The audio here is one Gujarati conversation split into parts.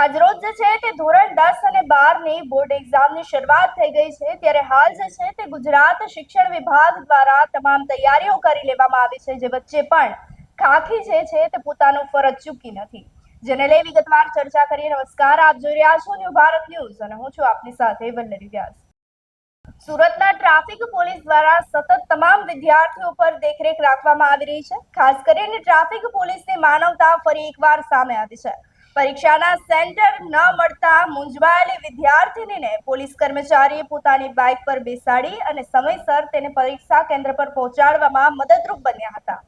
આજરોજ જે છે તે ધોરણ 10 અને 12ની બોર્ડ એક્ઝામની શરૂઆત થઈ ગઈ છે ત્યારે હાલ જે છે તે ગુજરાત શિક્ષણ વિભાગ દ્વારા તમામ તૈયારીઓ કરી લેવામાં આવી છે, જે વચ્ચે પણ ખાખી જે છે તે પોતાનું ફરજ ચૂકી નથી, જેને લઈ વિગતવાર ચર્ચા કરીએ. નમસ્કાર, આપ જોઈ રહ્યા છો ન્યૂ ભારત ન્યૂઝ અને હું છું આપની સાથે વલ્લરી વ્યાસ. સુરતના ટ્રાફિક પોલીસ દ્વારા સતત તમામ વિદ્યાર્થીઓ પર દેખરેખ રાખવામાં આવી રહી છે. ખાસ કરીને ટ્રાફિક પોલીસની માનવતા ફરી એકવાર સામે આવી છે. પરીક્ષાના સેન્ટર ન મળતા મૂંઝવાયેલી વિદ્યાર્થીનીને પોલીસ કર્મચારીએ પોતાની બાઇક પર બેસાડી અને સમયસર તેને પરીક્ષા કેન્દ્ર પર પહોંચાડવામાં મદદરૂપ બન્યા હતા.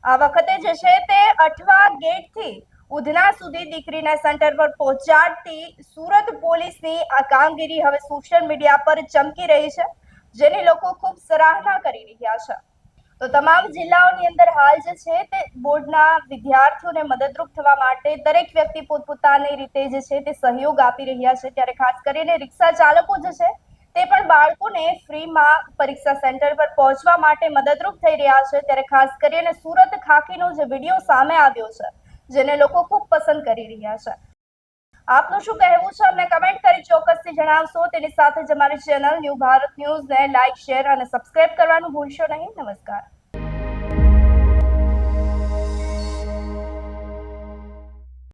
આ વખતે જે છે તે અઠવા ગેટથી ઉધના સુધી દીકરીના સેન્ટર પર પહોંચાડતી સુરત પોલીસની આ કામગીરી હવે સોશિયલ મીડિયા પર ચમકી રહી છે, જેની લોકો ખૂબ સરાહના કરી રહ્યા છે. તો તમામ જિલ્લાઓની અંદર હાલ જે છે તે બોર્ડના વિદ્યાર્થીઓને મદદરૂપ થવા માટે દરેક વ્યક્તિ પોતપોતાની રીતે જે છે તે સહયોગ આપી રહ્યા છે. ત્યારે ખાસ કરીને રિક્ષા ચાલકો જે છે તે પણ બાળકોને ફ્રીમાં પરીક્ષા સેન્ટર પર પહોંચવા માટે મદદરૂપ થઈ રહ્યા છે. ત્યારે ખાસ કરીને સુરત ખાખીનો જે વિડીયો સામે આવ્યો છે, જેને લોકો ખૂબ પસંદ કરી રહ્યા છે. આપનું શું કહેવું છે અમને કમેન્ટ કરી ચોક્કસથી જણાવશો. તેની સાથે જ અમારી ચેનલ ન્યૂ ભારત ન્યૂઝને લાઇક, શેર અને સબસ્ક્રાઇબ કરવાનું ભૂલશો નહીં. નમસ્કાર.